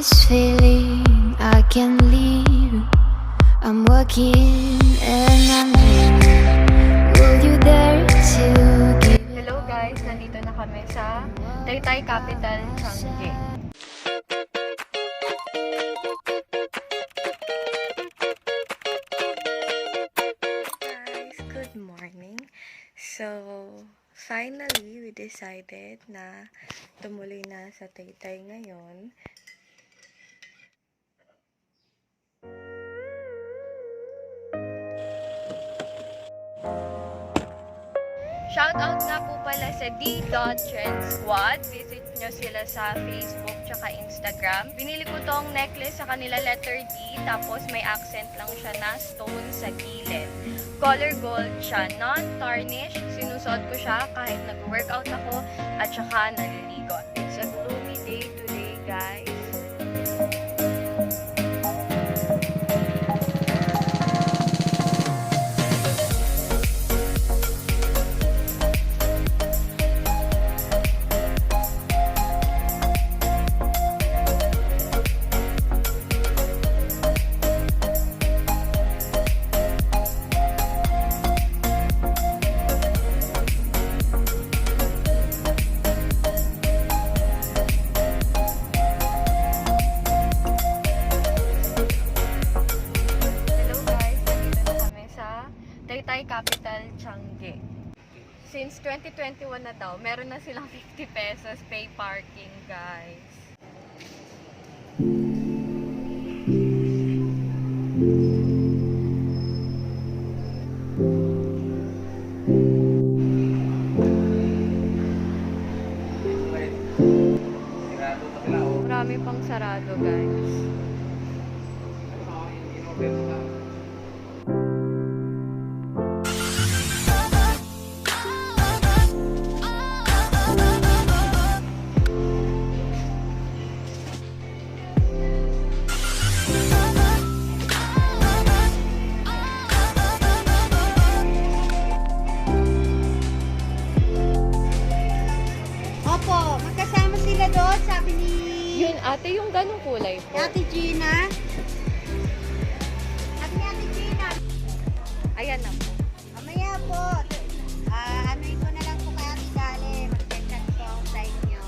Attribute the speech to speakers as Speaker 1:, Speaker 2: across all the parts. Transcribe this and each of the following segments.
Speaker 1: this feeling I can't leave. I'm working and I'm dreaming. Will you dare to give?
Speaker 2: Hello guys, nandito na kami sa Taytay Capital Tiangge. Guys, good morning. So, finally, we decided na tumuloy na sa Taytay ngayon. Shoutout nga po pala sa D.Trend Squad. Visit nyo sila sa Facebook tsaka Instagram. Binili ko tong necklace sa kanila letter D, tapos may accent lang siya na stone sa gilid. Color gold siya, non-tarnish. Sinusuot ko siya kahit nag-workout ako at tsaka naliligo. It's a gloomy day today, guys. Taytay Capital Tiangge. Since 2021 na daw, meron na silang 50 pesos pay parking, guys. Marami pang sarado, guys.
Speaker 3: Doon, sabi ni...
Speaker 2: Yun, ate, yung ganong kulay po.
Speaker 3: Ate Gina. Sabi ni Ate Gina.
Speaker 2: Ayan na po.
Speaker 3: Mamaya po. Anuin ko na lang po kay Ate Dale. Mag-check po ako sa inyo.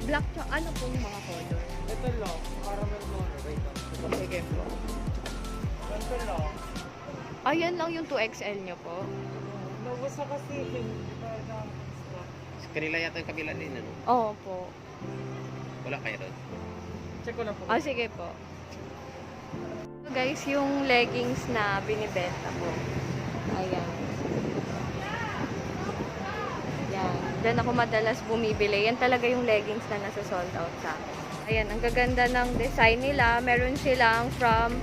Speaker 2: Black to, ano po yung mga color?
Speaker 4: Ito lang, caramel color. Wait lang. Ito sige po. Ito lang.
Speaker 2: Ayan lang yung 2XL nyo po.
Speaker 4: Nabasa kasi.
Speaker 5: Sa kanila yata yung kabila din, ano?
Speaker 2: Oo po.
Speaker 5: Wala kaya doon?
Speaker 4: Check ko lang po.
Speaker 2: Sige po. So guys, yung leggings na binibenta ko. Ayan. Yan. Diyan ako madalas bumibili. Yan talaga yung leggings na nasa sold out sa akin. Ayan, ang gaganda ng design nila. Meron silang from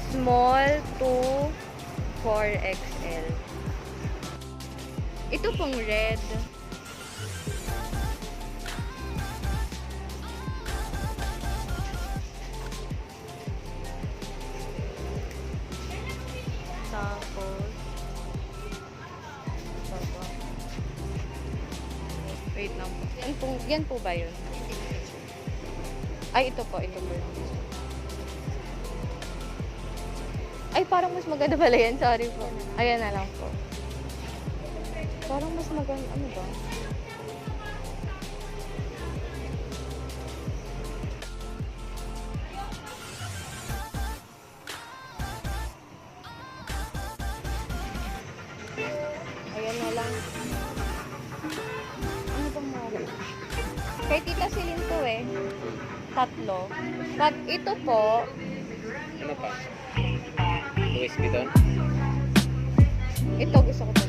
Speaker 2: small to 4XL. Ito pong red. Tapos wait lang po. Yan po ba yun? Ay, ito po yun. Ay, parang mas maganda pala yan. Sorry po. Ayan na lang po. Parang mas maganda. Ano ba? Ayan na lang. Ano bang mga? Kay Tita Silin to eh. 3. Pag ito po,
Speaker 5: Ano pa? USB doon?
Speaker 2: ito gusto ko to.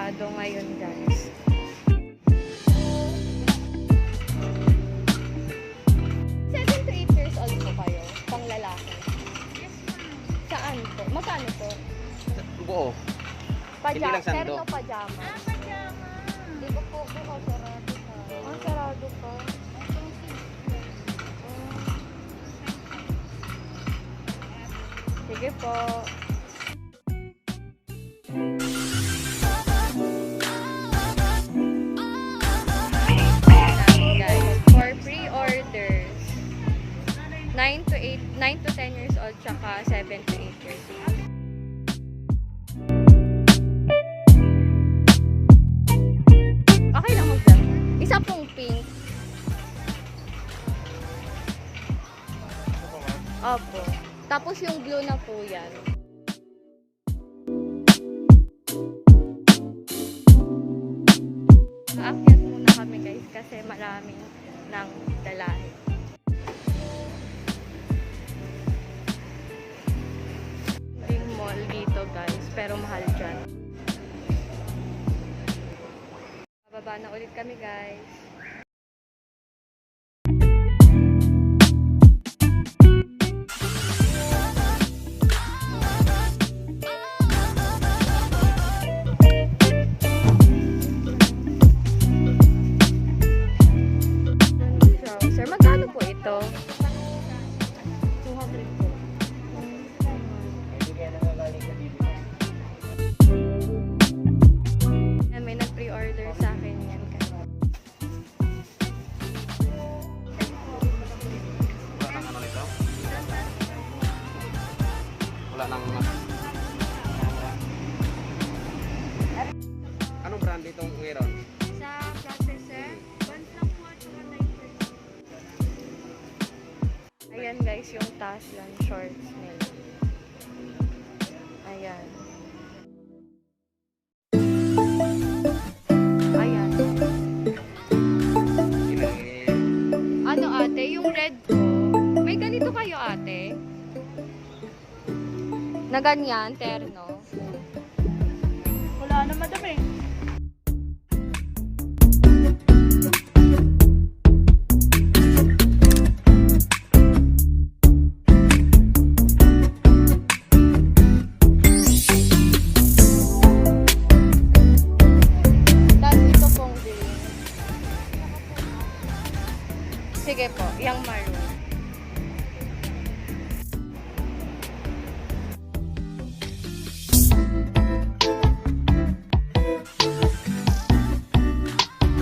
Speaker 2: sarado ngayon, guys. Seven to 8 years old po kayo, pang lalaki.
Speaker 3: Yes, ma'am.
Speaker 2: Saan po? Magkano po?
Speaker 5: Buo. Hindi lang sando.
Speaker 2: Terno Pajamas.
Speaker 3: Pajama.
Speaker 2: Hindi ko po bukas sarado ka. Ah, sarado ka. Sige po. Guys, for pre-orders, 9 to 10 years old, tsaka 7 to 8 years old. Okay lang mag-vlog. Isa pong pink. Opo. Tapos yung blue na po yan. Aakyat muna kami guys kasi maraming nang dalahe. Yung mall dito guys, pero mahal dyan. Bababa na ulit kami guys. Sir, magkano po ito? 200 po. May nag-pre-order sa akin yan.
Speaker 5: Wala nang ano nito? Wala nang... Anong brand itong meron?
Speaker 3: Sa Dreses, sir. Bans lang po at saka diapers.
Speaker 2: Ayan guys, yung Taslan shorts nila. Ayan. Ayan. Ano ate, yung red ko, may ganito kayo ate? Na ganyan, terno.
Speaker 3: Wala na madami.
Speaker 2: Tapos ito pong green. Sige po, yung maroon.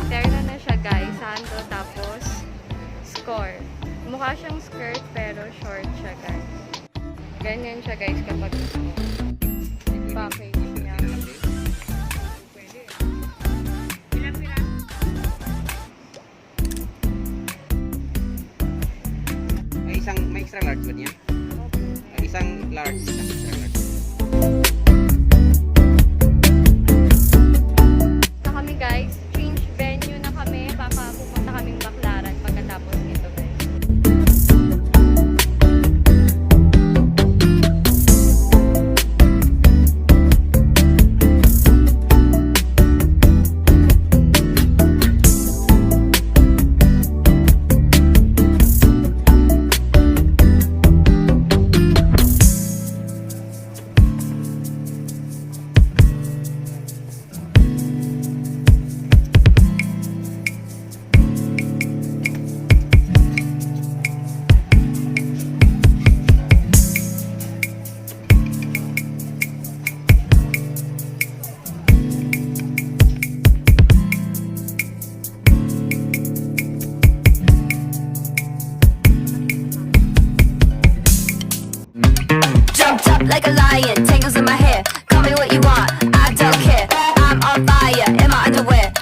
Speaker 2: Terno na siya guys, sando tapos score. Mukha siyang skirt pero short siya guys. Ganyan siya guys kapag package niya.
Speaker 3: Ilang piraso?
Speaker 5: May extra large ba niya? Isang large, isang extra large.
Speaker 2: Na kami guys, change venue na kami, baka pupunta kaming Baklaran pagkatapos nito guys.
Speaker 1: Jumped up like a lion, tangles in my hair. Call me what you want, I don't care. I'm on fire in my underwear.